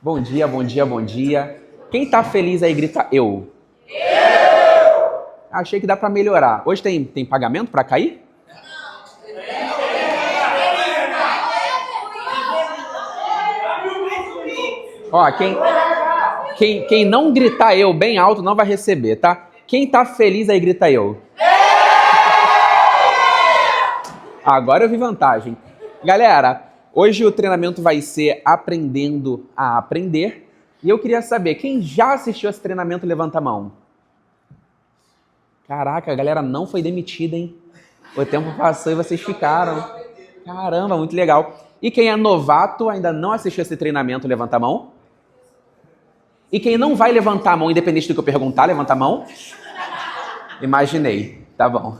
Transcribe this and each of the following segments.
Bom dia, bom dia, bom dia. Quem tá feliz aí grita eu. Achei que dá pra melhorar. Hoje tem pagamento pra cair? Ó, quem não gritar eu bem alto não vai receber, tá? Quem tá feliz aí grita eu. Agora eu vi vantagem. Galera, hoje o treinamento vai ser aprendendo a aprender. E eu queria saber, quem já assistiu esse treinamento, levanta a mão. Caraca, a galera não foi demitida, hein? O tempo passou e vocês ficaram. Caramba, muito legal. E quem é novato, ainda não assistiu esse treinamento, levanta a mão. E quem não vai levantar a mão, independente do que eu perguntar, levanta a mão. Imaginei, tá bom.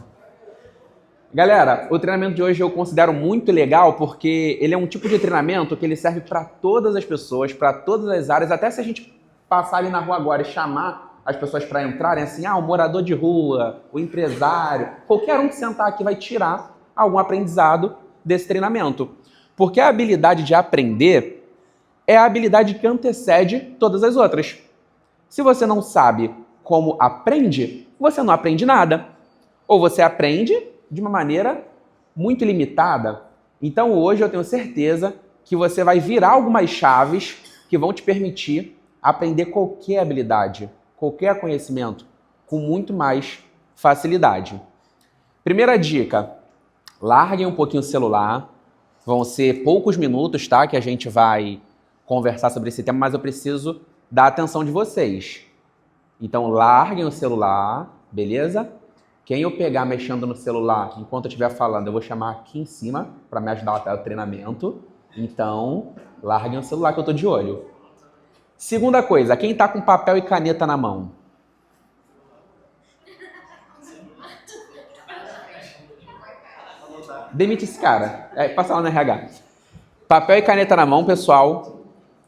Galera, o treinamento de hoje eu considero muito legal porque ele é um tipo de treinamento que ele serve para todas as pessoas, para todas as áreas, até se a gente passar ali na rua agora e chamar as pessoas para entrarem, assim, o morador de rua, o empresário, qualquer um que sentar aqui vai tirar algum aprendizado desse treinamento. Porque a habilidade de aprender é a habilidade que antecede todas as outras. Se você não sabe como aprende, você não aprende nada. Ou você aprende de uma maneira muito limitada. Então hoje eu tenho certeza que você vai virar algumas chaves que vão te permitir aprender qualquer habilidade, qualquer conhecimento, com muito mais facilidade. Primeira dica, larguem um pouquinho o celular. Vão ser poucos minutos, tá, que a gente vai conversar sobre esse tema, mas eu preciso da atenção de vocês. Então larguem o celular, beleza? Quem eu pegar mexendo no celular enquanto eu estiver falando, eu vou chamar aqui em cima para me ajudar até o treinamento. Então, larguem o celular que eu tô de olho. Segunda coisa, quem tá com papel e caneta na mão? Demite esse cara. Passa lá no RH. Papel e caneta na mão, pessoal.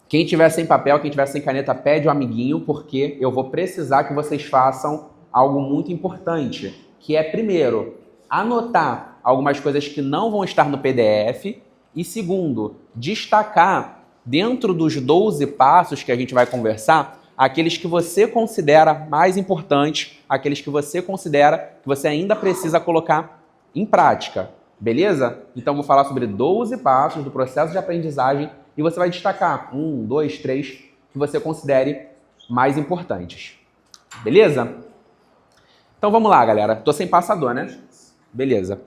Quem tiver sem papel, quem tiver sem caneta, pede um amiguinho, porque eu vou precisar que vocês façam algo muito importante, que é, primeiro, anotar algumas coisas que não vão estar no PDF e, segundo, destacar dentro dos 12 passos que a gente vai conversar, aqueles que você considera mais importantes, aqueles que você considera que você ainda precisa colocar em prática, beleza? Então, vou falar sobre 12 passos do processo de aprendizagem e você vai destacar 1, 2, 3 que você considere mais importantes, beleza? Então vamos lá, galera. Tô sem passador, né? Beleza.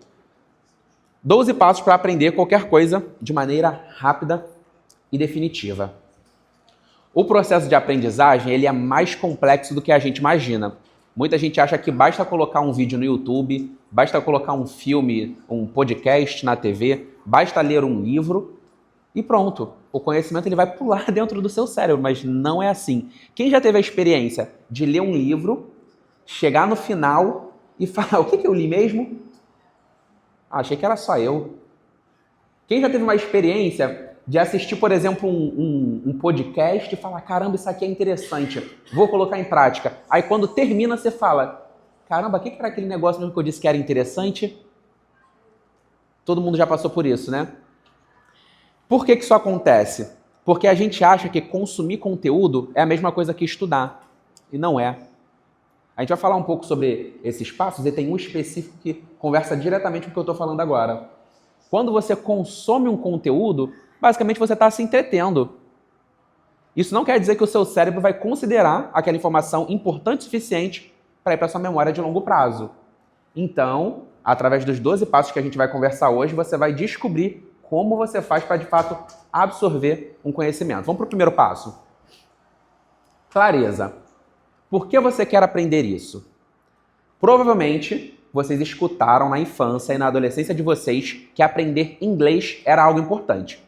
12 passos para aprender qualquer coisa de maneira rápida e definitiva. O processo de aprendizagem ele é mais complexo do que a gente imagina. Muita gente acha que basta colocar um vídeo no YouTube, basta colocar um filme, um podcast na TV, basta ler um livro e pronto. O conhecimento ele vai pular dentro do seu cérebro, mas não é assim. Quem já teve a experiência de ler um livro, chegar no final e falar, o que eu li mesmo? Achei que era só eu. Quem já teve uma experiência de assistir, por exemplo, um podcast e falar, caramba, isso aqui é interessante, vou colocar em prática. Aí quando termina, você fala, caramba, o que era aquele negócio mesmo que eu disse que era interessante? Todo mundo já passou por isso, né? Por que isso acontece? Porque a gente acha que consumir conteúdo é a mesma coisa que estudar. E não é. A gente vai falar um pouco sobre esses passos e tem um específico que conversa diretamente com o que eu estou falando agora. Quando você consome um conteúdo, basicamente você está se entretendo. Isso não quer dizer que o seu cérebro vai considerar aquela informação importante o suficiente para ir para a sua memória de longo prazo. Então, através dos 12 passos que a gente vai conversar hoje, você vai descobrir como você faz para, de fato, absorver um conhecimento. Vamos para o primeiro passo. Clareza. Por que você quer aprender isso? Provavelmente, vocês escutaram na infância e na adolescência de vocês que aprender inglês era algo importante.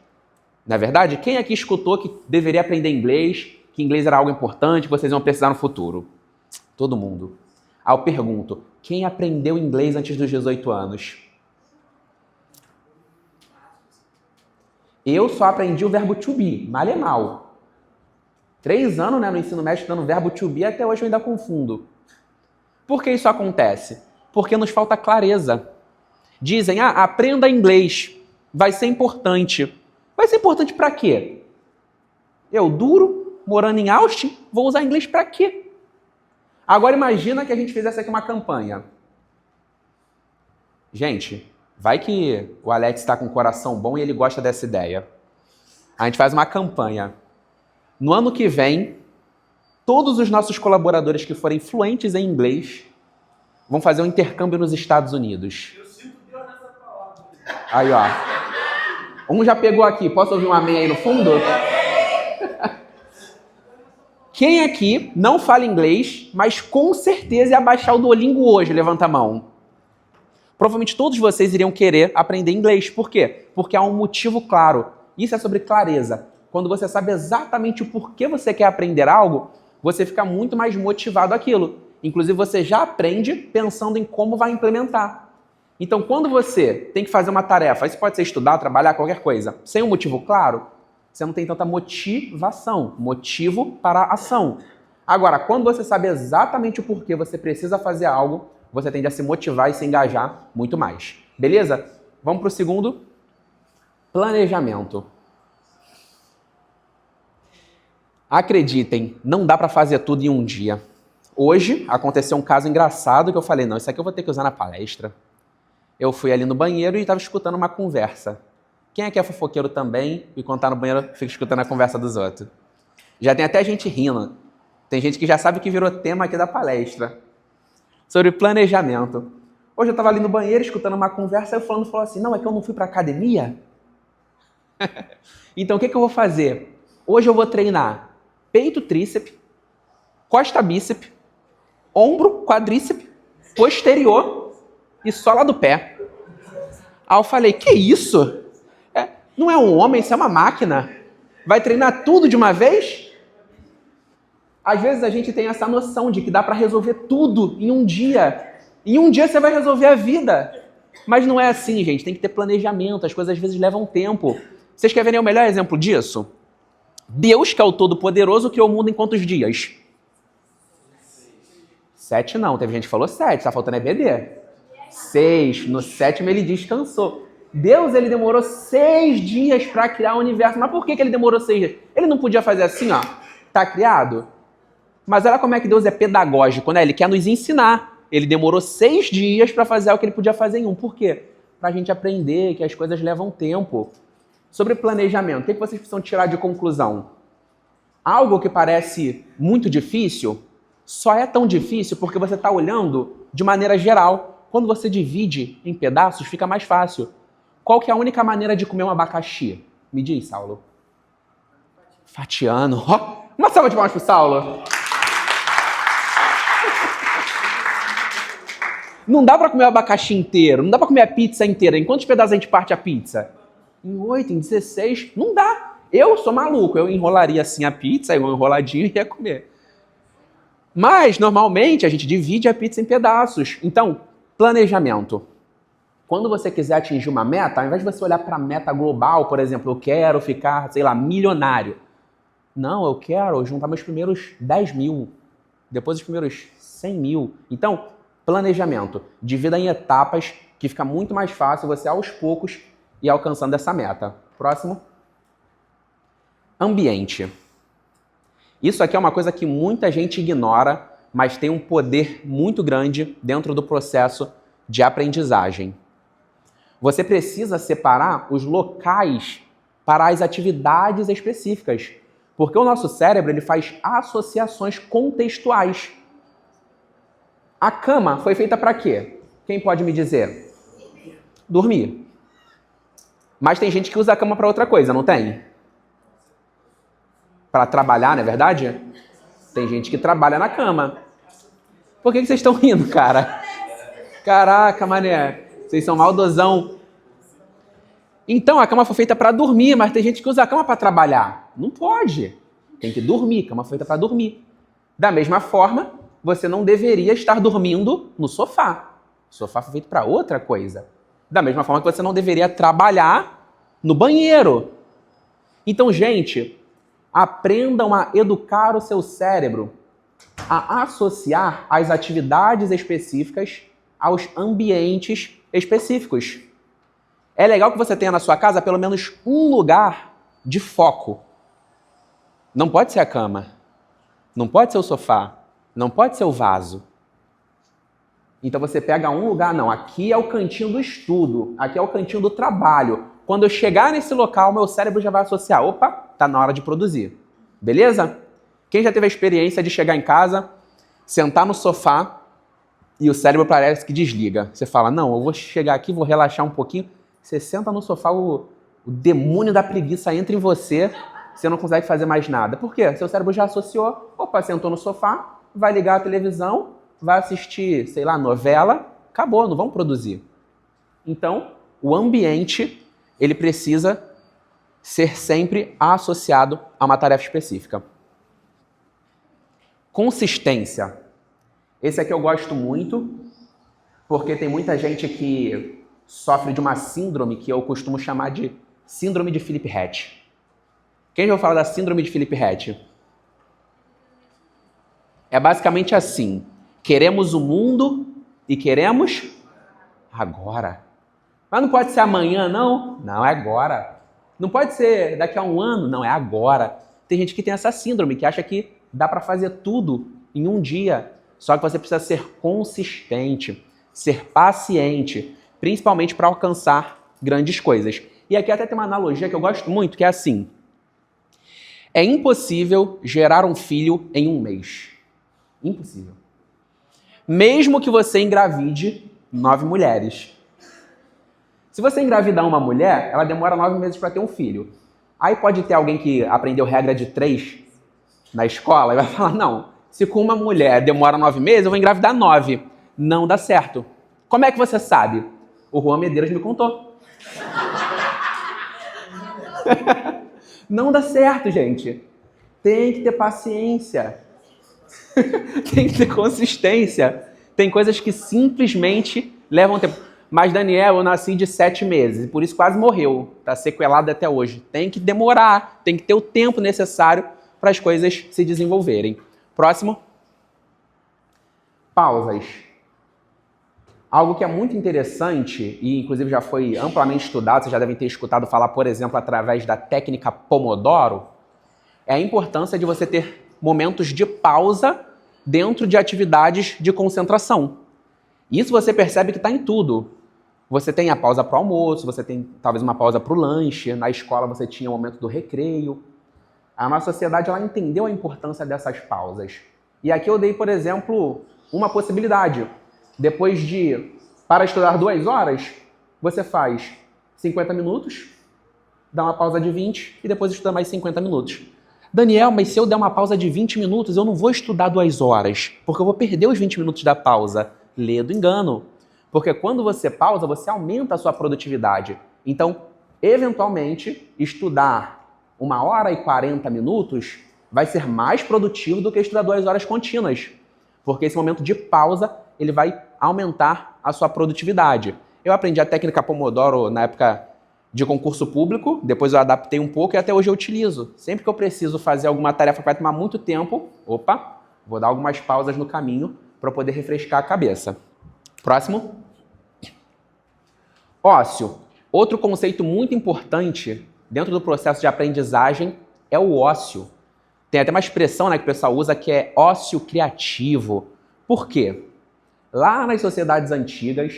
Não é verdade? Quem aqui escutou que deveria aprender inglês, que inglês era algo importante, que vocês iam precisar no futuro? Todo mundo. Aí eu pergunto, quem aprendeu inglês antes dos 18 anos? Eu só aprendi o verbo to be, mal é mal. 3 anos, né, no ensino médio estudando o verbo to be, até hoje eu ainda confundo. Por que isso acontece? Porque nos falta clareza. Dizem, aprenda inglês, vai ser importante. Vai ser importante para quê? Eu duro, morando em Austin, vou usar inglês para quê? Agora imagina que a gente fizesse aqui uma campanha. Gente, vai que o Alex está com um coração bom e ele gosta dessa ideia. A gente faz uma campanha. No ano que vem, todos os nossos colaboradores que forem fluentes em inglês vão fazer um intercâmbio nos Estados Unidos. Eu sinto Deus nessa palavra. Aí, ó. Um já pegou aqui. Posso ouvir um amém aí no fundo? Quem aqui não fala inglês, mas com certeza ia baixar o Duolingo hoje? Levanta a mão. Provavelmente todos vocês iriam querer aprender inglês. Por quê? Porque há um motivo claro. Isso é sobre clareza. Quando você sabe exatamente o porquê você quer aprender algo, você fica muito mais motivado àquilo. Inclusive, você já aprende pensando em como vai implementar. Então, quando você tem que fazer uma tarefa, isso pode ser estudar, trabalhar, qualquer coisa, sem um motivo claro, você não tem tanta motivação, motivo para a ação. Agora, quando você sabe exatamente o porquê você precisa fazer algo, você tende a se motivar e se engajar muito mais. Beleza? Vamos para o segundo. Planejamento. Acreditem, não dá para fazer tudo em um dia. Hoje aconteceu um caso engraçado que eu falei, não, isso aqui eu vou ter que usar na palestra. Eu fui ali no banheiro e estava escutando uma conversa. Quem aqui é fofoqueiro também e quando tá no banheiro fica escutando a conversa dos outros? Já tem até gente rindo. Tem gente que já sabe que virou tema aqui da palestra. Sobre planejamento. Hoje eu estava ali no banheiro escutando uma conversa e o fulano falou assim, não, é que eu não fui para academia? Então o que eu vou fazer? Hoje eu vou treinar peito, tríceps, costa, bíceps, ombro, quadríceps, posterior e sola do pé. Aí eu falei, que isso? Não é um homem, isso é uma máquina. Vai treinar tudo de uma vez? Às vezes a gente tem essa noção de que dá para resolver tudo em um dia. Em um dia você vai resolver a vida. Mas não é assim, gente. Tem que ter planejamento. As coisas às vezes levam tempo. Vocês querem ver o melhor exemplo disso? Deus, que é o Todo-Poderoso, criou o mundo em quantos dias? 7 não. Teve gente que falou 7. Tá faltando EBD. 6. No 7º ele descansou. Deus, ele demorou 6 dias para criar o universo. Mas por que ele demorou 6 dias? Ele não podia fazer assim, ó. Tá criado? Mas olha como é que Deus é pedagógico, né? Ele quer nos ensinar. Ele demorou 6 dias para fazer o que ele podia fazer em um. Por quê? Para a gente aprender que as coisas levam tempo. Sobre planejamento, o que vocês precisam tirar de conclusão? Algo que parece muito difícil, só é tão difícil porque você está olhando de maneira geral. Quando você divide em pedaços, fica mais fácil. Qual que é a única maneira de comer um abacaxi? Me diz, Saulo. Fatiando. Oh, uma salva de palmas pro Saulo. Não dá para comer o abacaxi inteiro, não dá para comer a pizza inteira. Em quantos pedaços a gente parte a pizza? Em 8, em 16, não dá. Eu sou maluco, eu enrolaria assim a pizza, eu enroladinho e ia comer. Mas, normalmente, a gente divide a pizza em pedaços. Então, planejamento. Quando você quiser atingir uma meta, ao invés de você olhar para a meta global, por exemplo, eu quero ficar, sei lá, milionário. Não, eu quero juntar meus primeiros 10 mil, depois os primeiros 100 mil. Então, planejamento. Divida em etapas, que fica muito mais fácil você, aos poucos, ir alcançando essa meta. Próximo. Ambiente. Isso aqui é uma coisa que muita gente ignora, mas tem um poder muito grande dentro do processo de aprendizagem. Você precisa separar os locais para as atividades específicas, porque o nosso cérebro ele faz associações contextuais. A cama foi feita para quê? Quem pode me dizer? Dormir. Mas tem gente que usa a cama para outra coisa, não tem? Para trabalhar, não é verdade? Tem gente que trabalha na cama. Por que vocês estão rindo, cara? Caraca, mané. Vocês são maldosão. Então, a cama foi feita para dormir, mas tem gente que usa a cama para trabalhar. Não pode. Tem que dormir. Cama foi feita para dormir. Da mesma forma, você não deveria estar dormindo no sofá. O sofá foi feito para outra coisa. Da mesma forma que você não deveria trabalhar no banheiro. Então, gente, aprendam a educar o seu cérebro a associar as atividades específicas aos ambientes específicos. É legal que você tenha na sua casa pelo menos um lugar de foco. Não pode ser a cama. Não pode ser o sofá. Não pode ser o vaso. Então você pega um lugar, não, aqui é o cantinho do estudo, aqui é o cantinho do trabalho. Quando eu chegar nesse local, meu cérebro já vai associar, opa, tá na hora de produzir. Beleza? Quem já teve a experiência de chegar em casa, sentar no sofá e o cérebro parece que desliga? Você fala, não, eu vou chegar aqui, vou relaxar um pouquinho. Você senta no sofá, o demônio da preguiça entra em você, você não consegue fazer mais nada. Por quê? Seu cérebro já associou, opa, sentou no sofá, vai ligar a televisão, vai assistir, sei lá, novela, acabou, não vamos produzir. Então, o ambiente, ele precisa ser sempre associado a uma tarefa específica. Consistência. Esse aqui eu gosto muito, porque tem muita gente que sofre de uma síndrome que eu costumo chamar de síndrome de Philip Hatch. Quem já ouviu falar da síndrome de Philip Hatch? É basicamente assim. Queremos o mundo e queremos agora. Mas não pode ser amanhã, não? Não, é agora. Não pode ser daqui a um ano? Não, é agora. Tem gente que tem essa síndrome, que acha que dá para fazer tudo em um dia. Só que você precisa ser consistente, ser paciente, principalmente para alcançar grandes coisas. E aqui até tem uma analogia que eu gosto muito, que é assim. É impossível gerar um filho em um mês. Impossível. Mesmo que você engravide 9 mulheres. Se você engravidar uma mulher, ela demora 9 meses para ter um filho. Aí pode ter alguém que aprendeu regra de 3 na escola e vai falar, não, se com uma mulher demora 9 meses, eu vou engravidar 9. Não dá certo. Como é que você sabe? O Juan Medeiros me contou. Não dá certo, gente. Tem que ter paciência. Tem que ter consistência. Tem coisas que simplesmente levam tempo. Mas, Daniel, eu nasci de 7 meses e por isso quase morreu. Está sequelado até hoje. Tem que demorar, tem que ter o tempo necessário para as coisas se desenvolverem. Próximo. Pausas. Algo que é muito interessante e, inclusive, já foi amplamente estudado, vocês já devem ter escutado falar, por exemplo, através da técnica Pomodoro, é a importância de você ter momentos de pausa dentro de atividades de concentração. Isso você percebe que está em tudo. Você tem a pausa para o almoço, você tem talvez uma pausa para o lanche, na escola você tinha o momento do recreio. A nossa sociedade ela entendeu a importância dessas pausas. E aqui eu dei, por exemplo, uma possibilidade. Depois de, para estudar 2 horas, você faz 50 minutos, dá uma pausa de 20 e depois estuda mais 50 minutos. Daniel, mas se eu der uma pausa de 20 minutos, eu não vou estudar 2 horas, porque eu vou perder os 20 minutos da pausa. Lê do engano. Porque quando você pausa, você aumenta a sua produtividade. Então, eventualmente, estudar 1 hora e 40 minutos vai ser mais produtivo do que estudar 2 horas contínuas. Porque esse momento de pausa, ele vai aumentar a sua produtividade. Eu aprendi a técnica Pomodoro na época de concurso público, depois eu adaptei um pouco e até hoje eu utilizo. Sempre que eu preciso fazer alguma tarefa que vai tomar muito tempo, vou dar algumas pausas no caminho para poder refrescar a cabeça. Próximo. Ócio. Outro conceito muito importante dentro do processo de aprendizagem é o ócio. Tem até uma expressão, que o pessoal usa que é ócio criativo. Por quê? Lá nas sociedades antigas,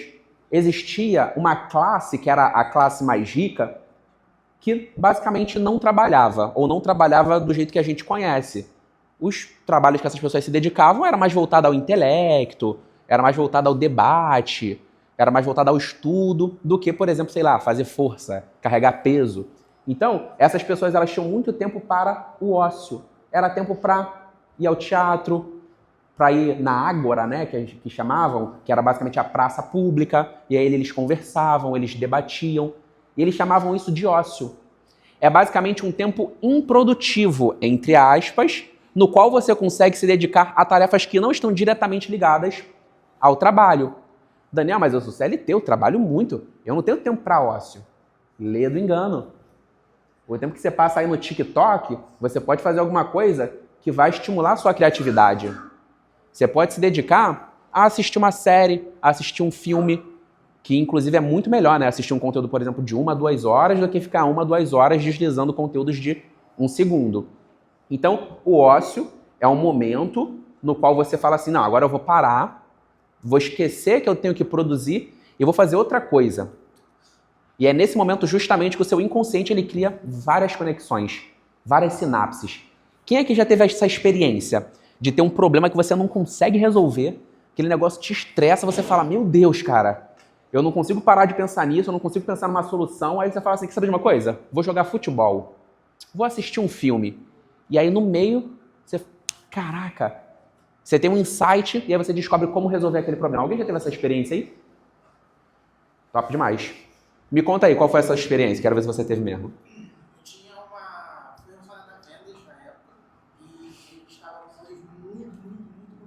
existia uma classe, que era a classe mais rica, que basicamente não trabalhava, ou não trabalhava do jeito que a gente conhece. Os trabalhos que essas pessoas se dedicavam era mais voltado ao intelecto, era mais voltado ao debate, era mais voltado ao estudo, do que, por exemplo, sei lá, fazer força, carregar peso. Então, essas pessoas elas tinham muito tempo para o ócio. Era tempo para ir ao teatro, para ir na ágora, que chamavam, que era basicamente a praça pública, e aí eles conversavam, eles debatiam, e eles chamavam isso de ócio. É basicamente um tempo improdutivo, entre aspas, no qual você consegue se dedicar a tarefas que não estão diretamente ligadas ao trabalho. Daniel, mas eu sou CLT, eu trabalho muito, eu não tenho tempo para ócio. Lê do engano. O tempo que você passa aí no TikTok, você pode fazer alguma coisa que vai estimular a sua criatividade. Você pode se dedicar a assistir uma série, a assistir um filme, que inclusive é muito melhor, assistir um conteúdo, por exemplo, de 1 a 2 horas do que ficar 1 a 2 horas deslizando conteúdos de 1 segundo. Então, o ócio é um momento no qual você fala assim, não, agora eu vou parar, vou esquecer que eu tenho que produzir e vou fazer outra coisa. E é nesse momento justamente que o seu inconsciente ele cria várias conexões, várias sinapses. Quem é que já teve essa experiência de ter um problema que você não consegue resolver, aquele negócio te estressa, você fala, meu Deus, cara, eu não consigo parar de pensar nisso, eu não consigo pensar numa solução, aí você fala assim, quer saber de uma coisa? Vou jogar futebol, vou assistir um filme. E aí no meio, você, caraca, você tem um insight e aí você descobre como resolver aquele problema. Alguém já teve essa experiência aí? Top demais. Me conta aí, qual foi essa experiência? Quero ver se você teve mesmo. Fui relacionado a vendas na época e a gente estava com coisas muito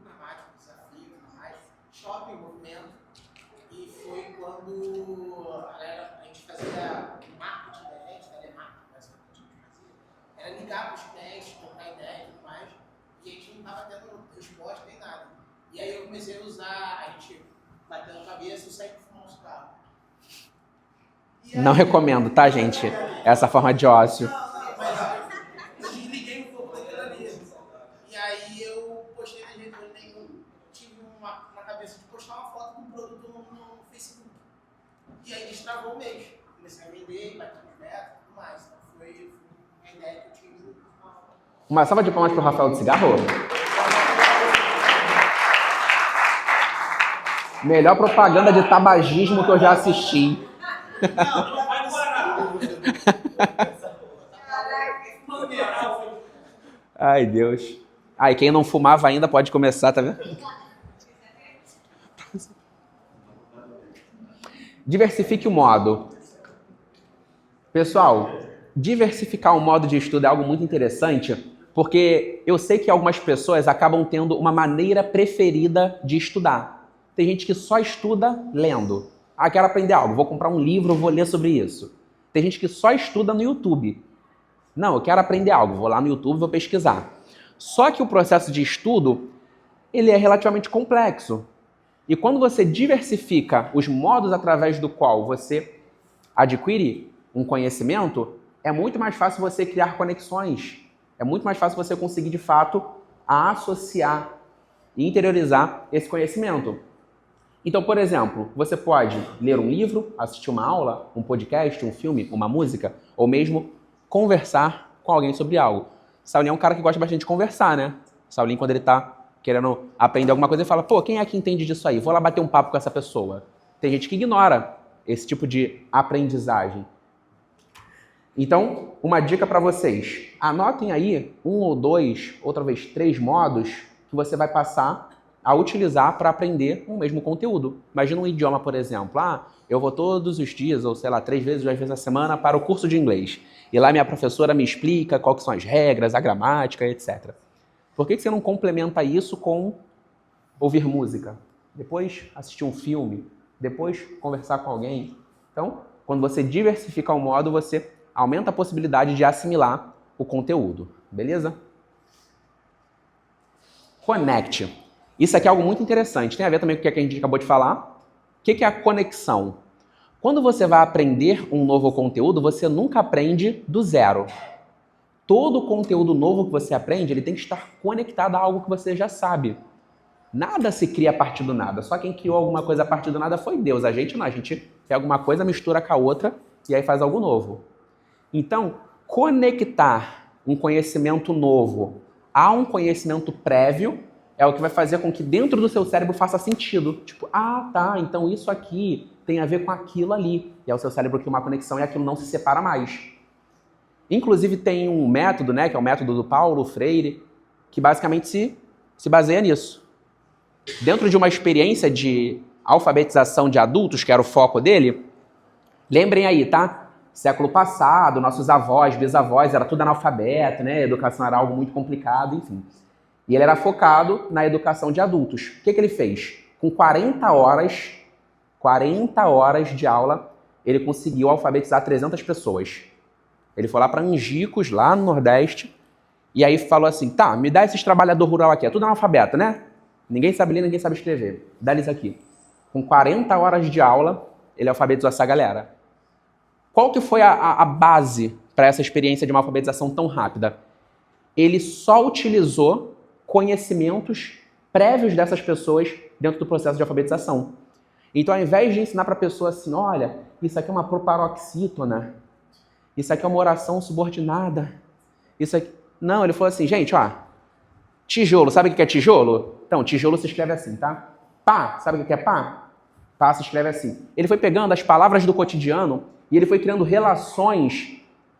problemáticas, desafio e tudo mais. Shopping, movimento. E foi quando a gente fazia marketing da gente, telemarketing, basicamente a gente fazia. Era ligar para os clientes, trocar ideia e tudo mais. E a gente não estava tendo resposta nem nada. E aí eu comecei a usar, a gente batendo a cabeça e saí para fumar um cigarro. Não recomendo, tá, gente? Essa forma de ócio. Eu desliguei um pouco daquilo ali. E aí eu postei na rede, tive na cabeça de postar uma foto do produto no Facebook. E aí destravou o mês. Comecei a vender, bati de meta e tudo mais. Então foi a ideia que eu tive. Uma salva de palmas pro Rafael de Cigarro. Melhor propaganda de tabagismo que eu já assisti. Ai, Deus. Ai, quem não fumava ainda pode começar, tá vendo? Diversifique o modo. Pessoal, diversificar o modo de estudo é algo muito interessante, porque eu sei que algumas pessoas acabam tendo uma maneira preferida de estudar. Tem gente que só estuda lendo. Ah, quero aprender algo, vou comprar um livro, vou ler sobre isso. Tem gente que só estuda no YouTube. Não, eu quero aprender algo, vou lá no YouTube, vou pesquisar. Só que o processo de estudo, ele é relativamente complexo. E quando você diversifica os modos através do qual você adquire um conhecimento, é muito mais fácil você criar conexões. É muito mais fácil você conseguir, de fato, associar e interiorizar esse conhecimento. Então, por exemplo, você pode ler um livro, assistir uma aula, um podcast, um filme, uma música, ou mesmo conversar com alguém sobre algo. Saulinho é um cara que gosta bastante de conversar, né? Saulinho, quando ele tá querendo aprender alguma coisa, ele fala, pô, quem é que entende disso aí? Vou lá bater um papo com essa pessoa. Tem gente que ignora esse tipo de aprendizagem. Então, uma dica para vocês. Anotem aí 1 ou 2, ou talvez 3 modos que você vai passar a utilizar para aprender o mesmo conteúdo. Imagina um idioma, por exemplo. Ah, eu vou todos os dias, ou sei lá, 3 vezes, 2 vezes na semana para o curso de inglês. E lá minha professora me explica quais são as regras, a gramática, etc. Por que você não complementa isso com ouvir música? Depois assistir um filme? Depois conversar com alguém? Então, quando você diversifica o modo, você aumenta a possibilidade de assimilar o conteúdo. Beleza? Conecte. Isso aqui é algo muito interessante. Tem a ver também com o que a gente acabou de falar. O que é a conexão? Quando você vai aprender um novo conteúdo, você nunca aprende do zero. Todo conteúdo novo que você aprende, ele tem que estar conectado a algo que você já sabe. Nada se cria a partir do nada. Só quem criou alguma coisa a partir do nada foi Deus. A gente não. A gente pega alguma coisa, mistura com a outra e aí faz algo novo. Então, conectar um conhecimento novo a um conhecimento prévio é o que vai fazer com que dentro do seu cérebro faça sentido. Tipo, ah, tá, então isso aqui tem a ver com aquilo ali. E aí o seu cérebro cria uma conexão e aquilo não se separa mais. Inclusive tem um método, né, que é o método do Paulo Freire, que basicamente se baseia nisso. Dentro de uma experiência de alfabetização de adultos, que era o foco dele, lembrem aí, tá? Século passado, nossos avós, bisavós, era tudo analfabeto, né? A educação era algo muito complicado, enfim. E ele era focado na educação de adultos. O que ele fez? Com 40 horas de aula, ele conseguiu alfabetizar 300 pessoas. Ele foi lá para Angicos, lá no Nordeste, e aí falou assim, tá, me dá esses trabalhador rural aqui, é tudo analfabeto, né? Ninguém sabe ler, ninguém sabe escrever. Dá eles aqui. Com 40 horas de aula, ele alfabetizou essa galera. Qual que foi a base para essa experiência de uma alfabetização tão rápida? ele só utilizou conhecimentos prévios dessas pessoas dentro do processo de alfabetização. Então, ao invés de ensinar para a pessoa assim, olha, isso aqui é uma proparoxítona, isso aqui é uma oração subordinada, isso aqui... Não, ele falou assim, gente, ó, tijolo, sabe o que é tijolo? Então, tijolo se escreve assim, tá? Pá, sabe o que é pá? Pá se escreve assim. Ele foi pegando as palavras do cotidiano e ele foi criando relações.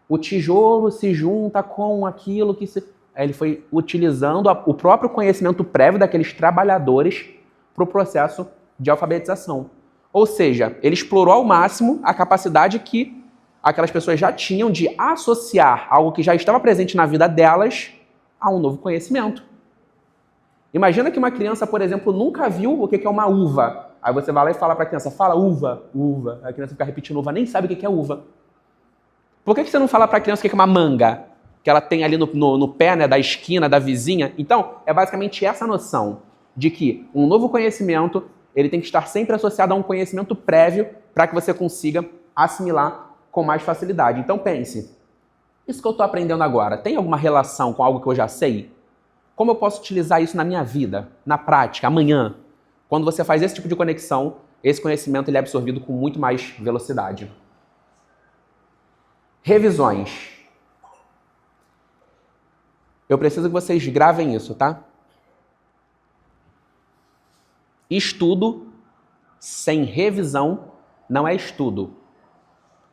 O tijolo se junta com aquilo que se... Aí ele foi utilizando o próprio conhecimento prévio daqueles trabalhadores para o processo de alfabetização. Ou seja, ele explorou ao máximo a capacidade que aquelas pessoas já tinham de associar algo que já estava presente na vida delas a um novo conhecimento. Imagina que uma criança, por exemplo, nunca viu o que é uma uva. Aí você vai lá e fala para a criança, fala uva, uva. A criança fica repetindo uva, nem sabe o que é uva. Por que você não fala para a criança o que é uma manga? Que ela tem ali no pé, né, da esquina, da vizinha. Então, é basicamente essa noção de que um novo conhecimento ele tem que estar sempre associado a um conhecimento prévio para que você consiga assimilar com mais facilidade. Então pense, isso que eu estou aprendendo agora tem alguma relação com algo que eu já sei? Como eu posso utilizar isso na minha vida, na prática, amanhã? Quando você faz esse tipo de conexão, esse conhecimento ele é absorvido com muito mais velocidade. Revisões. Eu preciso que vocês gravem isso, tá? Estudo sem revisão não é estudo,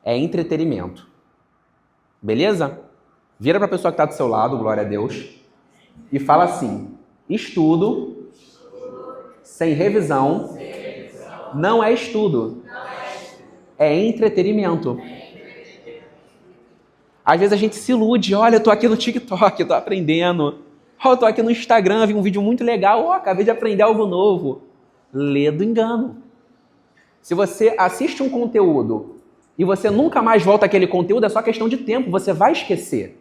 é entretenimento. Beleza? Vira para a pessoa que está do seu lado, glória a Deus, e fala assim, estudo sem revisão não é estudo, é entretenimento. Às vezes a gente se ilude, olha, eu tô aqui no TikTok, eu tô aprendendo. Eu tô aqui no Instagram, vi um vídeo muito legal, acabei de aprender algo novo. Lê do engano. Se você assiste um conteúdo e você nunca mais volta àquele conteúdo, é só questão de tempo, você vai esquecer.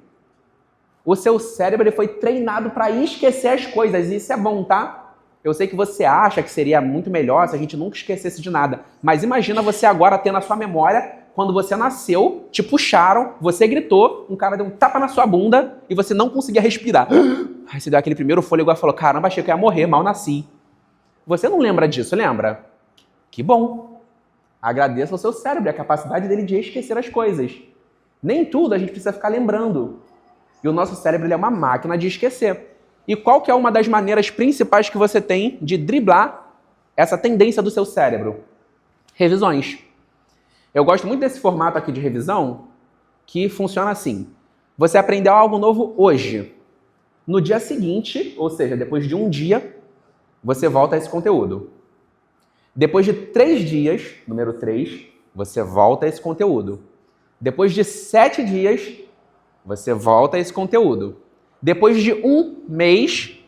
O seu cérebro ele foi treinado para esquecer as coisas, e isso é bom, tá? Eu sei que você acha que seria muito melhor se a gente nunca esquecesse de nada, mas imagina você agora tendo a sua memória, quando você nasceu, te puxaram, você gritou, um cara deu um tapa na sua bunda e você não conseguia respirar. Aí você deu aquele primeiro fôlego e falou, caramba, achei que eu ia morrer, mal nasci. Você não lembra disso, lembra? Que bom. Agradeça ao seu cérebro, a capacidade dele de esquecer as coisas. Nem tudo a gente precisa ficar lembrando. E o nosso cérebro ele é uma máquina de esquecer. E qual que é uma das maneiras principais que você tem de driblar essa tendência do seu cérebro? Revisões. Eu gosto muito desse formato aqui de revisão, que funciona assim. Você aprendeu algo novo hoje. No dia seguinte, ou seja, depois de um dia, você volta a esse conteúdo. Depois de 3 dias, número 3, você volta a esse conteúdo. Depois de 7 dias, você volta a esse conteúdo. Depois de 1 mês,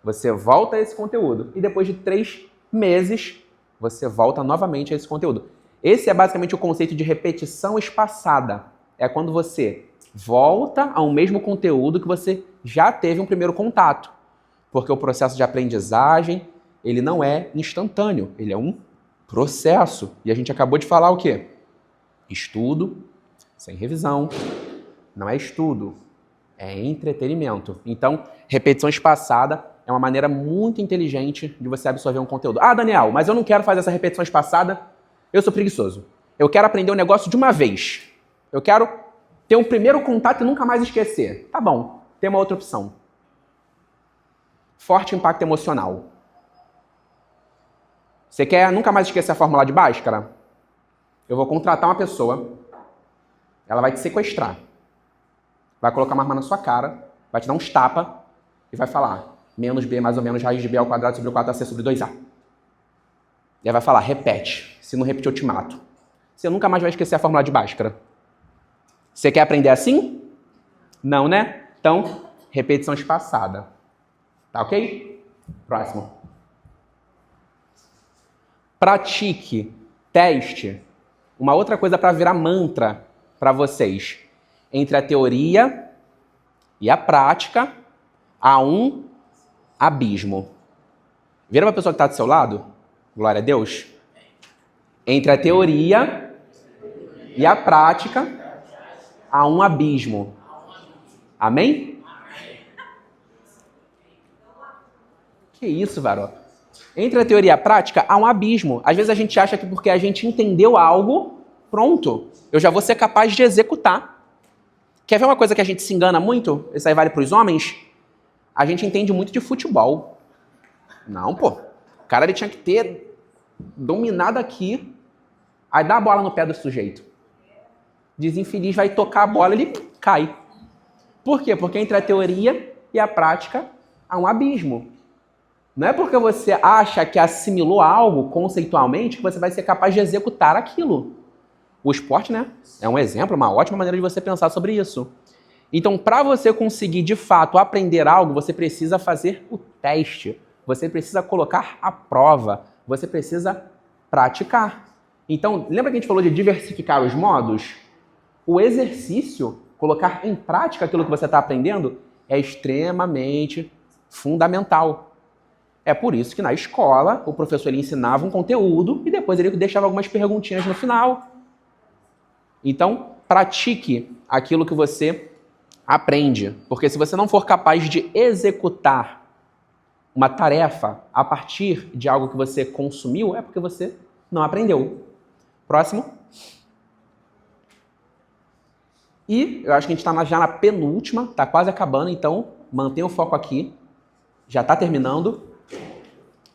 você volta a esse conteúdo. E depois de 3 meses, você volta novamente a esse conteúdo. Esse é basicamente o conceito de repetição espaçada. É quando você volta ao mesmo conteúdo que você já teve um primeiro contato. Porque o processo de aprendizagem, ele não é instantâneo, ele é um processo. E a gente acabou de falar o quê? Estudo sem revisão. Não é estudo, é entretenimento. Então, repetição espaçada é uma maneira muito inteligente de você absorver um conteúdo. Ah, Daniel, mas eu não quero fazer essa repetição espaçada, eu sou preguiçoso. Eu quero aprender um negócio de uma vez. Eu quero ter um primeiro contato e nunca mais esquecer. Tá bom, tem uma outra opção. Forte impacto emocional. Você quer nunca mais esquecer a fórmula de Bhaskara? Eu vou contratar uma pessoa, ela vai te sequestrar. Vai colocar uma arma na sua cara, vai te dar uns tapas e vai falar menos b mais ou menos raiz de b ao quadrado sobre o 4ac sobre 2a. E aí vai falar, repete. Se não repetir, eu te mato. Você nunca mais vai esquecer a fórmula de Bhaskara. Você quer aprender assim? Não, né? Então, repetição espaçada. Tá ok? Próximo. Pratique, teste. Uma outra coisa para virar mantra para vocês. Entre a teoria e a prática, há um abismo. Vira para a pessoa que está do seu lado? Glória a Deus. Entre a teoria e a prática, há um abismo. Amém? Que isso, varó? Entre a teoria e a prática, há um abismo. Às vezes a gente acha que porque a gente entendeu algo, pronto, eu já vou ser capaz de executar. Quer ver uma coisa que a gente se engana muito? Isso aí vale para os homens? A gente entende muito de futebol. Não, pô. O cara ele tinha que ter dominado aqui. Aí dá a bola no pé do sujeito. Desinfeliz, vai tocar a bola, ele cai. Por quê? Porque entre a teoria e a prática há um abismo. Não é porque você acha que assimilou algo conceitualmente que você vai ser capaz de executar aquilo. O esporte, né? É um exemplo, uma ótima maneira de você pensar sobre isso. Então, para você conseguir, de fato, aprender algo, você precisa fazer o teste. Você precisa colocar à prova. Você precisa praticar. Então, lembra que a gente falou de diversificar os modos? O exercício, colocar em prática aquilo que você está aprendendo, é extremamente fundamental. É por isso que na escola o professor ele ensinava um conteúdo e depois ele deixava algumas perguntinhas no final. Então, pratique aquilo que você aprende. Porque se você não for capaz de executar uma tarefa a partir de algo que você consumiu, é porque você não aprendeu. Próximo. E eu acho que a gente está já na penúltima, está quase acabando, então mantenha o foco aqui. Já está terminando.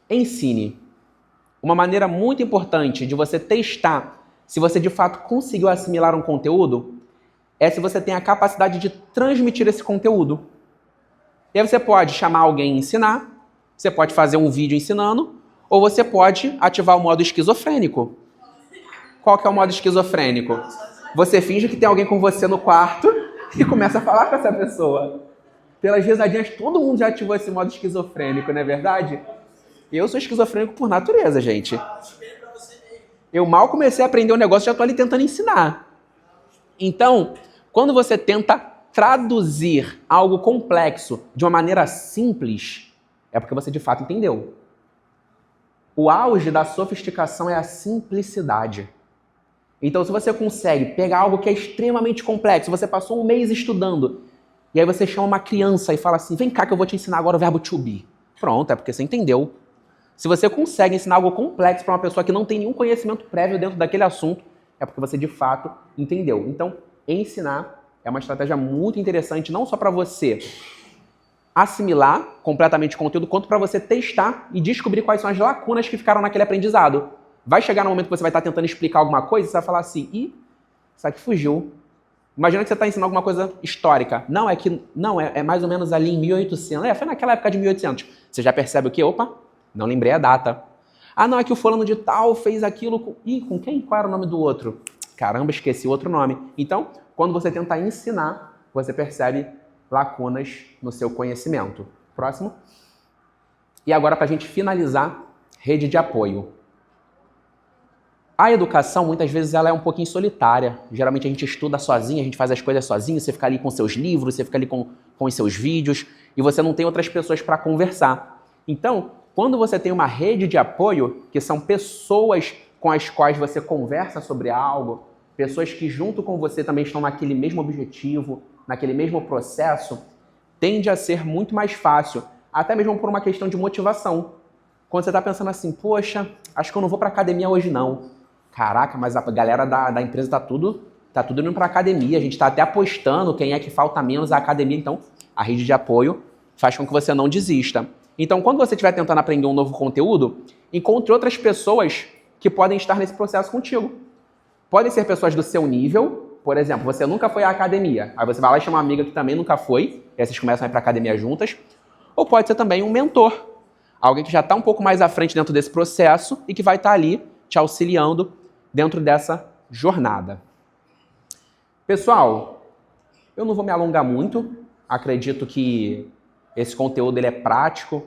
Ensine. Uma maneira muito importante de você testar se você de fato conseguiu assimilar um conteúdo é se você tem a capacidade de transmitir esse conteúdo. E aí você pode chamar alguém e ensinar, você pode fazer um vídeo ensinando, ou você pode ativar o modo esquizofrênico. Qual que é o modo esquizofrênico? Você finge que tem alguém com você no quarto e começa a falar com essa pessoa. Pelas risadinhas, todo mundo já ativou esse modo esquizofrênico, não é verdade? Eu sou esquizofrênico por natureza, gente. Eu mal comecei a aprender um negócio, já estou ali tentando ensinar. Então, quando você tenta traduzir algo complexo de uma maneira simples, é porque você de fato entendeu. O auge da sofisticação é a simplicidade. Então, se você consegue pegar algo que é extremamente complexo, você passou um mês estudando, e aí você chama uma criança e fala assim, vem cá que eu vou te ensinar agora o verbo to be. Pronto, é porque você entendeu. Se você consegue ensinar algo complexo para uma pessoa que não tem nenhum conhecimento prévio dentro daquele assunto, é porque você de fato entendeu. Então, ensinar é uma estratégia muito interessante, não só para você assimilar completamente o conteúdo, quanto para você testar e descobrir quais são as lacunas que ficaram naquele aprendizado. Vai chegar no momento que você vai estar tentando explicar alguma coisa e você vai falar assim, isso aqui fugiu. Imagina que você está ensinando alguma coisa histórica. É mais ou menos ali em 1800. Foi naquela época de 1800. Você já percebe o quê? Opa, não lembrei a data. Ah, não, é que o fulano de tal fez aquilo com... com quem? Qual era o nome do outro? Caramba, esqueci o outro nome. Então, quando você tenta ensinar, você percebe lacunas no seu conhecimento. Próximo. E agora, para a gente finalizar, rede de apoio. A educação, muitas vezes, ela é um pouquinho solitária. Geralmente a gente estuda sozinho, a gente faz as coisas sozinho, você fica ali com seus livros, você fica ali com os seus vídeos, e você não tem outras pessoas para conversar. Então, quando você tem uma rede de apoio, que são pessoas com as quais você conversa sobre algo, pessoas que junto com você também estão naquele mesmo objetivo, naquele mesmo processo, tende a ser muito mais fácil, até mesmo por uma questão de motivação. Quando você está pensando assim, poxa, acho que eu não vou para academia hoje não. Caraca, mas a galera da empresa tá tudo indo para academia, a gente está até apostando quem é que falta menos à academia, então a rede de apoio faz com que você não desista. Então, quando você estiver tentando aprender um novo conteúdo, encontre outras pessoas que podem estar nesse processo contigo. Podem ser pessoas do seu nível, por exemplo, você nunca foi à academia, aí você vai lá e chama uma amiga que também nunca foi, e aí vocês começam a ir para academia juntas, ou pode ser também um mentor, alguém que já está um pouco mais à frente dentro desse processo e que vai estar ali te auxiliando dentro dessa jornada. Pessoal, eu não vou me alongar muito, acredito que esse conteúdo ele é prático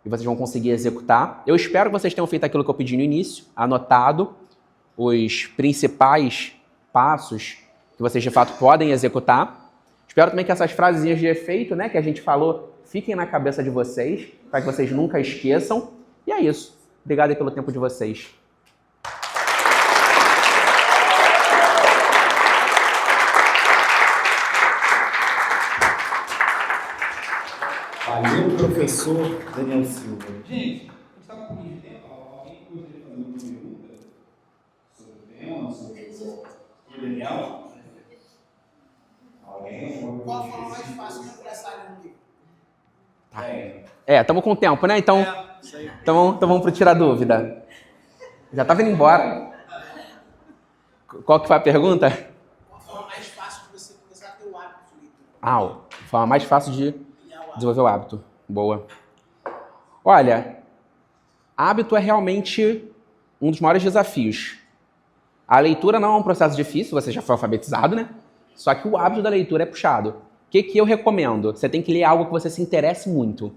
e vocês vão conseguir executar. Eu espero que vocês tenham feito aquilo que eu pedi no início, anotado os principais passos que vocês de fato podem executar. Espero também que essas frasezinhas de efeito, né, que a gente falou, fiquem na cabeça de vocês, para que vocês nunca esqueçam. E é isso. Obrigado aí pelo tempo de vocês. Valeu, professor Daniel Silva. Gente, a gente está com um pouquinho de tempo. Alguém gostaria de fazer uma pergunta sobre o tema, sobre o Daniel? Alguém? Qual a forma mais fácil de começar no livro? Estamos com tempo, né? Então vamos pro tirar dúvida. Já tá vindo embora. Qual que foi a pergunta? Qual a forma mais fácil de você começar a ter o hábito de leitura? A forma mais fácil de desenvolver o hábito. Boa. Olha, hábito é realmente um dos maiores desafios. A leitura não é um processo difícil, você já foi alfabetizado, né? Só que o hábito da leitura é puxado. O que eu recomendo? Você tem que ler algo que você se interesse muito.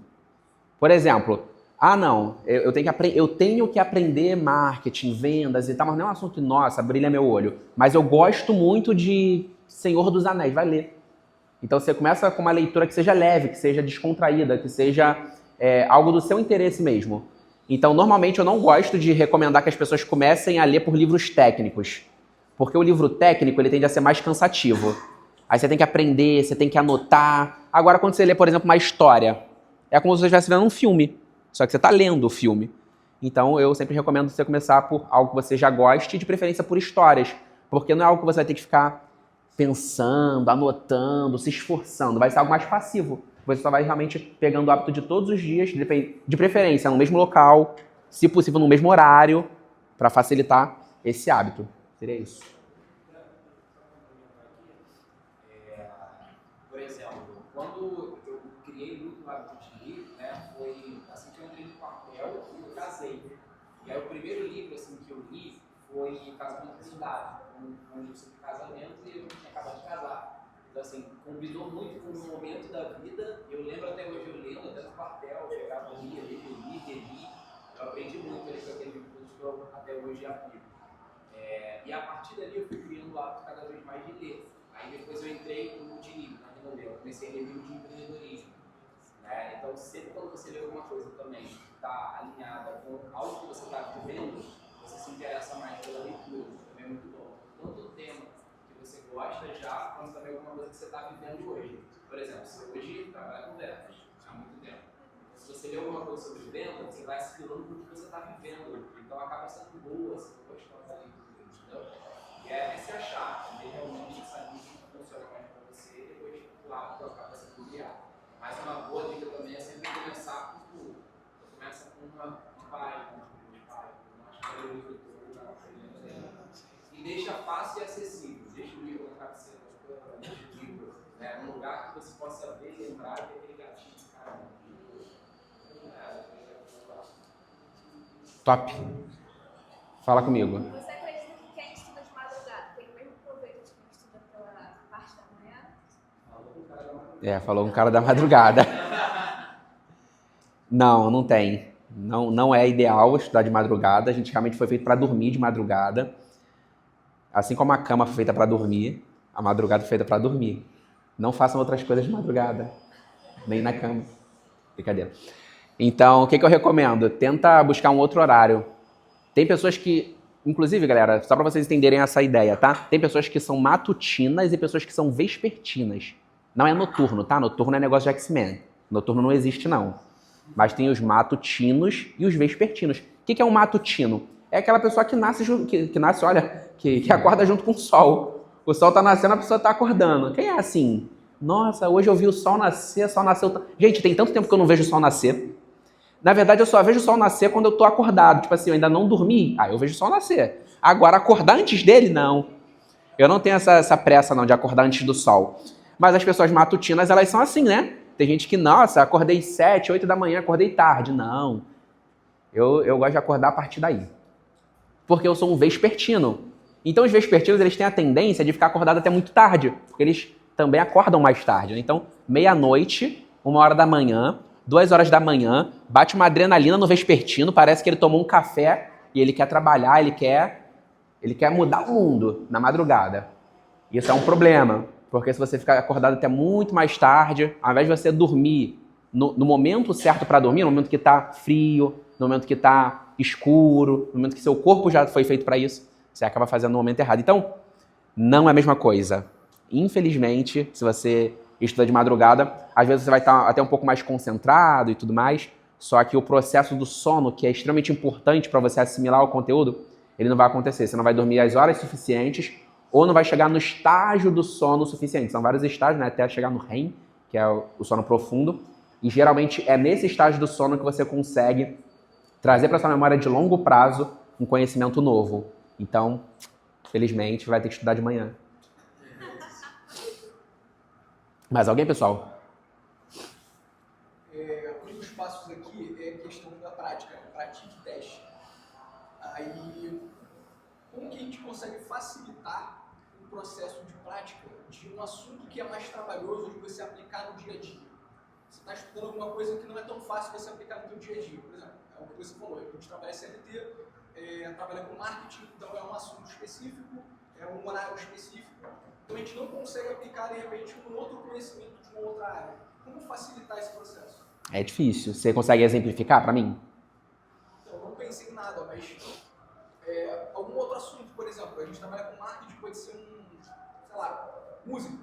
Por exemplo, eu tenho que aprender marketing, vendas e tal, mas não é um assunto que, nossa, brilha meu olho. Mas eu gosto muito de Senhor dos Anéis, vai ler. Então você começa com uma leitura que seja leve, que seja descontraída, que seja algo do seu interesse mesmo. Então, normalmente eu não gosto de recomendar que as pessoas comecem a ler por livros técnicos. Porque o livro técnico, ele tende a ser mais cansativo. Aí você tem que aprender, você tem que anotar. Agora, quando você lê, por exemplo, uma história, é como se você estivesse vendo um filme. Só que você está lendo o filme. Então, eu sempre recomendo você começar por algo que você já goste, de preferência por histórias. Porque não é algo que você vai ter que ficar pensando, anotando, se esforçando. Vai ser algo mais passivo. Você só vai realmente pegando o hábito de todos os dias, de preferência no mesmo local, se possível no mesmo horário, para facilitar esse hábito. Seria isso. Por exemplo, quando eu criei muito o hábito de ler, né, foi assim que eu entrei no papel e eu casei. E aí o primeiro livro assim, que eu li foi Casamento Blindado, onde você tem casamento e eu tinha acabado de casar. Então assim, combinou muito com o momento da vida. Eu lembro até hoje eu lendo, até no quartel, eu pegava o livro, reli. Eu aprendi muito ali com aquele livro que eu até hoje aplico. E a partir dali eu fui criando o hábito cada vez mais de ler. Aí depois eu entrei no multilivro, na Renda Leu. Eu comecei a ler livro de empreendedorismo. Então sempre quando você lê alguma coisa também que está alinhada com algo que você está vivendo, você se interessa mais pela leitura. Também é muito bom. Tanto o tema que você gosta já, quanto também alguma coisa que você está vivendo hoje. Por exemplo, você hoje trabalha com vendas há muito tempo. Se você lê alguma coisa sobre venda, você vai se virando com o que você está vivendo. Então acaba sendo boa, você gostando da leitura. E é se achar, ver realmente essa linha que funciona mais para você e depois, claro, trocar para essa criar. Mas uma boa dica também é sempre começar com tudo. Começa com um pai, uma história do escritor, e deixa fácil e acessível. Deixa o livro na cabeceira da cama, deixa o livro num lugar que você possa ver, lembrar e ter aquele gatilho, caramba. Top. Fala comigo. Você acredita que quem estuda de madrugada tem o mesmo proveito de quem estuda pela parte da manhã? Falou um cara da madrugada. Não tem. Não é ideal estudar de madrugada. A gente realmente foi feito para dormir de madrugada. Assim como a cama foi feita para dormir, a madrugada foi feita para dormir. Não façam outras coisas de madrugada. Nem na cama. Brincadeira. Então, o que eu recomendo? Tenta buscar um outro horário. Tem pessoas que, inclusive, galera, só para vocês entenderem essa ideia, tá? Tem pessoas que são matutinas e pessoas que são vespertinas. Não é noturno, tá? Noturno é negócio de X-Men. Noturno não existe, não. Mas tem os matutinos e os vespertinos. O que é um matutino? É aquela pessoa que nasce, que acorda junto com o sol. O sol tá nascendo, a pessoa tá acordando. Quem é assim? Nossa, hoje eu vi o sol nascer, o sol nasceu... Gente, tem tanto tempo que eu não vejo o sol nascer. Na verdade, eu só vejo o sol nascer quando eu tô acordado. Tipo assim, eu ainda não dormi. Eu vejo o sol nascer. Agora, acordar antes dele, não. Eu não tenho essa pressa, não, de acordar antes do sol. Mas as pessoas matutinas, elas são assim, né? Tem gente que, nossa, acordei 7, 8 da manhã, acordei tarde. Não. Eu gosto de acordar a partir daí. Porque eu sou um vespertino. Então, os vespertinos, eles têm a tendência de ficar acordados até muito tarde. Porque eles também acordam mais tarde. Né? Então, meia-noite, 1h da manhã, 2h da manhã, bate uma adrenalina no vespertino, parece que ele tomou um café e ele quer trabalhar, ele quer mudar o mundo na madrugada. Isso é um problema, porque se você ficar acordado até muito mais tarde, ao invés de você dormir no momento certo para dormir, no momento que está frio, no momento que está escuro, no momento que seu corpo já foi feito para isso, você acaba fazendo no momento errado. Então, não é a mesma coisa. Infelizmente, se você estuda de madrugada, às vezes você vai estar até um pouco mais concentrado e tudo mais, só que o processo do sono, que é extremamente importante para você assimilar o conteúdo, ele não vai acontecer. Você não vai dormir as horas suficientes ou não vai chegar no estágio do sono suficiente. São vários estágios, né? Até chegar no REM, que é o sono profundo. E geralmente é nesse estágio do sono que você consegue trazer para sua memória de longo prazo um conhecimento novo. Então, felizmente, vai ter que estudar de manhã. Mais alguém, pessoal? Um dos passos aqui é a questão da prática, pratique e teste. Aí, como que a gente consegue facilitar o processo de prática de um assunto que é mais trabalhoso de você aplicar no dia a dia? Você está estudando alguma coisa que não é tão fácil de você aplicar no seu dia a dia. Por exemplo, é uma coisa que você falou, a gente trabalha CLT, trabalha com marketing, então é um assunto específico, é um horário específico. Então a gente não consegue aplicar, de repente, um outro conhecimento de uma outra área. Como facilitar esse processo? É difícil. Você consegue exemplificar para mim? Então, não pensei em nada, mas algum outro assunto, por exemplo, a gente trabalha com marketing, pode ser música.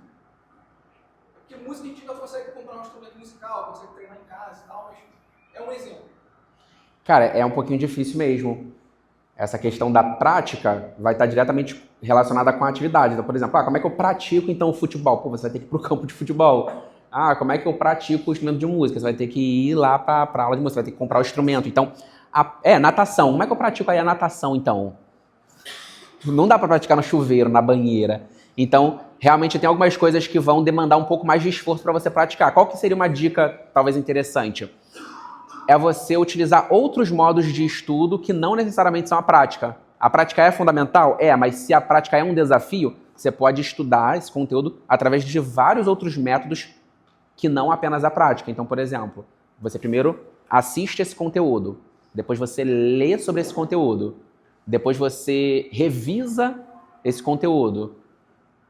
Porque música a gente ainda consegue comprar um instrumento musical, consegue treinar em casa e tal, mas é um exemplo. Cara, é um pouquinho difícil mesmo. Essa questão da prática vai estar diretamente relacionada com a atividade. Então, por exemplo, como é que eu pratico então o futebol? Pô, você vai ter que ir pro campo de futebol. Como é que eu pratico o instrumento de música? Você vai ter que ir lá para aula de música, vai ter que comprar o instrumento. Então, natação. Como é que eu pratico aí a natação, então? Não dá para praticar no chuveiro, na banheira. Então, realmente tem algumas coisas que vão demandar um pouco mais de esforço para você praticar. Qual que seria uma dica talvez interessante? É você utilizar outros modos de estudo que não necessariamente são a prática. A prática é fundamental? Mas se a prática é um desafio, você pode estudar esse conteúdo através de vários outros métodos que não apenas a prática. Então, por exemplo, você primeiro assiste esse conteúdo, depois você lê sobre esse conteúdo, depois você revisa esse conteúdo.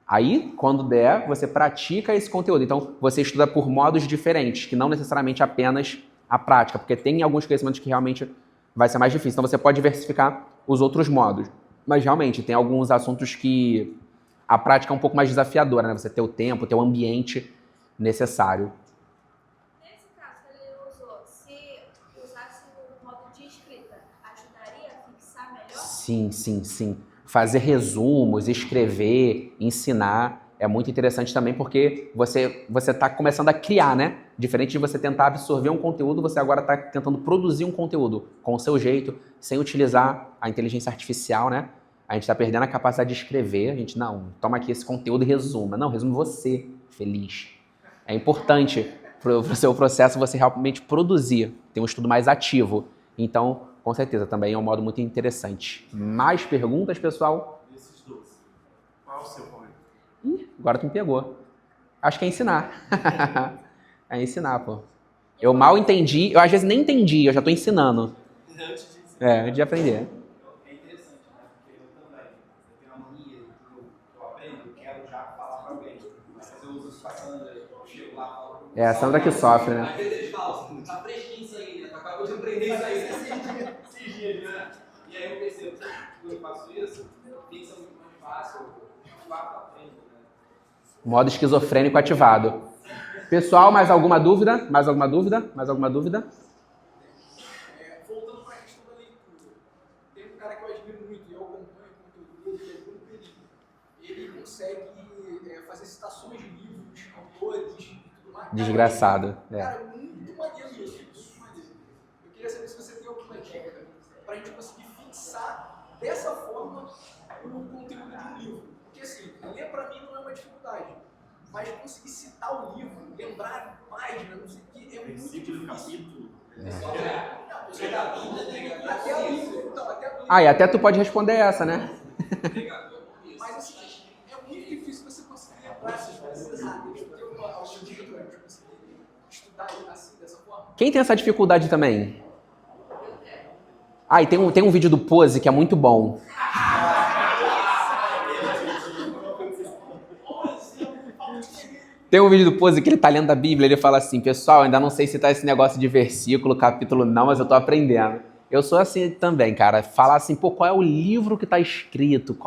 Aí, quando der, você pratica esse conteúdo. Então, você estuda por modos diferentes, que não necessariamente apenas a prática, porque tem alguns conhecimentos que realmente vai ser mais difícil. Então, você pode diversificar os outros modos. Mas, realmente, tem alguns assuntos que a prática é um pouco mais desafiadora, né? Você ter o tempo, ter o ambiente necessário. Nesse caso, ele usou, se usasse o modo de escrita, ajudaria a fixar melhor? Sim. Fazer resumos, escrever, ensinar é muito interessante também porque você está começando a criar, né? Diferente de você tentar absorver um conteúdo, você agora está tentando produzir um conteúdo com o seu jeito, sem utilizar a inteligência artificial, né? A gente está perdendo a capacidade de escrever. A gente, não, toma aqui esse conteúdo e resuma. Não, resume você, feliz. É importante para o seu processo você realmente produzir, ter um estudo mais ativo. Então, com certeza, também é um modo muito interessante. Mais perguntas, pessoal? Desses 12, qual é o seu favorito? Agora tu me pegou. Acho que é ensinar. É ensinar, pô. Eu mal entendi, eu às vezes nem entendi, eu já tô ensinando. Antes de ensinar. Antes de aprender. É interessante, né? Porque eu também. Eu tenho uma mania que eu aprendo, eu quero já falar pra alguém. Mas eu uso isso com a Sandra, eu chego lá e falo. A Sandra que sofre, né? Às vezes eles falam, tá fresquinho isso aí, né? Tu acabou de aprender isso aí esses dias, né? E aí eu percebo que quando eu faço isso, fixa muito mais fácil, de fato aprendo, né? Modo esquizofrênico ativado. Pessoal, mais alguma dúvida? Mais alguma dúvida? Voltando para a questão da leitura, tem um cara que eu admiro muito e eu acompanho o conteúdo dele, que é Bruno Perini. Ele consegue fazer citações de livros, autores e tudo mais. Desgraçado. Cara, muito maneiro isso, muito maneiro. Eu queria saber se você tem alguma dica para a gente conseguir fixar dessa forma o conteúdo de um livro. Porque assim, ler para mim não é uma dificuldade, mas conseguir citar o livro, lembrar a página, não sei o que, é muito Princípio do difícil. capítulo. Até a Bíblia, então, até a Bíblia. E até tu pode responder essa, né? Mas assim, é muito difícil você conseguir lembrar essas coisas rápidas. Tem alguma dica para a gente conseguir estudar assim, dessa forma? Quem tem essa dificuldade também? E tem um vídeo do Pose que é muito bom. Tem um vídeo do Pose que ele tá lendo a Bíblia, ele fala assim, pessoal, ainda não sei citar esse negócio de versículo, capítulo não, mas eu tô aprendendo. Eu sou assim também, cara. Falar assim, qual é o livro que tá escrito?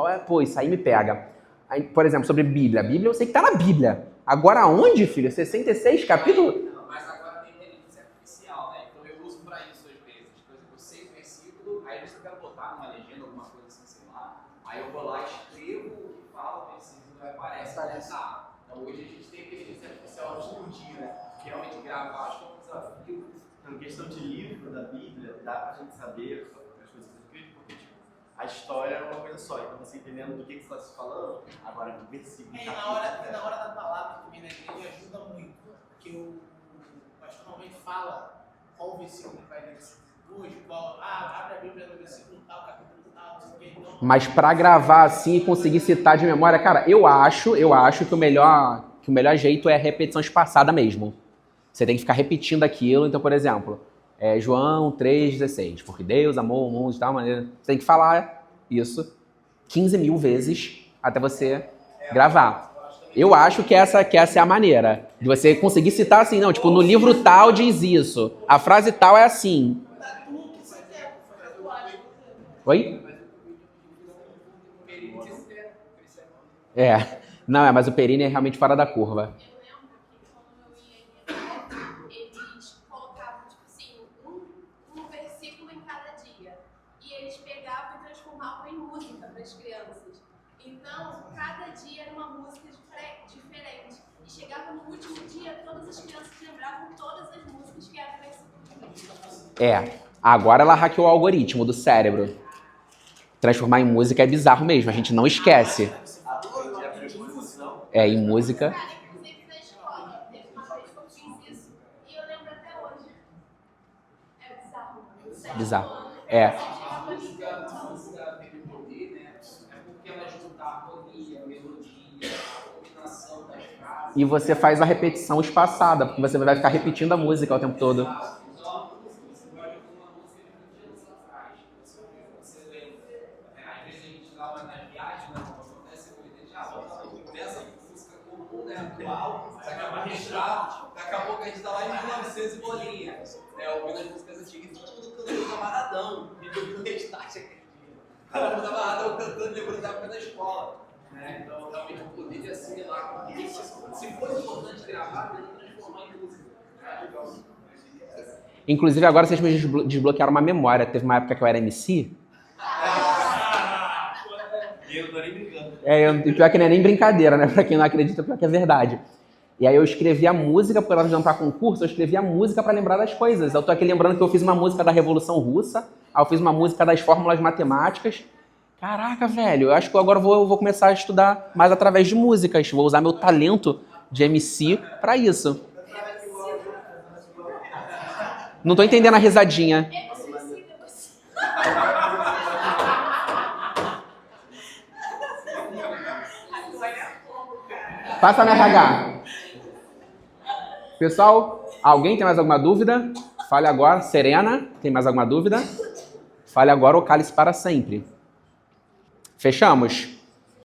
Isso aí me pega. Aí, por exemplo, sobre Bíblia. A Bíblia eu sei que tá na Bíblia, Agora aonde, filho? 66 capítulos? Mas agora tem inteligência artificial, né? Então eu uso pra isso às vezes. Por exemplo, eu sei o versículo, aí às vezes eu quero botar numa legenda, alguma coisa assim, sei lá. Aí eu vou lá, escrevo o que fala o versículo, aí aparece. Tá. Então hoje a gente tem inteligência artificial todo dia, né? Que realmente gravar, acho que é um desafio. Em questão de livro da Bíblia, dá pra gente saber as coisas que escritas, porque tipo, a história é uma coisa só. Então você entendendo do que você está se falando, agora no versículo. Na hora da palavra também na igreja ajuda muito. Porque o pastor normalmente fala qual o versículo que vai ler hoje, abre a Bíblia no versículo tal, capítulo tal, não sei o que. Então, Mas pra gravar assim e conseguir citar de memória, cara, eu acho que o melhor jeito é a repetição espaçada mesmo. Você tem que ficar repetindo aquilo. Então, por exemplo, João 3,16. Porque Deus amou o mundo de tal maneira. Você tem que falar isso 15 mil vezes até você gravar. Eu acho que essa é a maneira. De você conseguir citar assim, não, tipo, no livro tal diz isso. A frase tal é assim. Oi? Não, mas o Perini é realmente fora da curva. Eles colocavam, tipo assim, um versículo em cada dia. E eles pegavam e transformavam em música para as crianças. Então, cada dia era uma música diferente. E chegava no último dia, todas as crianças lembravam todas as músicas que eram versículo. Agora ela hackeou o algoritmo do cérebro. Transformar em música é bizarro mesmo, a gente não esquece. Em música. Cara, inclusive na escola, teve uma vez que eu fiz isso e eu lembro até hoje. É bizarro. Bizarro. A música tem poder, né? É porque ela ajuda a harmonia, a melodia, a combinação das frases. E você faz a repetição espaçada, porque você vai ficar repetindo a música o tempo todo. Você pode ouvir uma música de muitos anos atrás. Você lembra. Às vezes a gente lá na viagem, não acontece com ele, começa a música comum, né? Atual, você acaba de registrar, daqui a pouco a gente tá lá em 1900 e bolinha. Ouvindo as músicas antigas, todo mundo cantando amarradão. E do restart aquele dia. Todo mundo amarradão cantando, lembrando da época da escola. Então, realmente, o poder de assimilar. Se for importante gravar, tem que transformar em música. Inclusive, agora vocês me desbloquearam uma memória. Teve uma época que eu era MC. E eu não tô nem brincando. E pior que não é nem brincadeira, né? Pra quem não acredita, pior que é verdade. E aí eu escrevi a música, por ela jantar concurso, eu escrevi a música pra lembrar das coisas. Eu tô aqui lembrando que eu fiz uma música da Revolução Russa, aí eu fiz uma música das fórmulas matemáticas. Caraca, velho, eu acho que agora eu vou começar a estudar mais através de músicas. Vou usar meu talento de MC pra isso. Não tô entendendo a risadinha. Passa na RH. Pessoal, alguém tem mais alguma dúvida? Fale agora. Serena, tem mais alguma dúvida? Fale agora ou cale-se para sempre. Fechamos?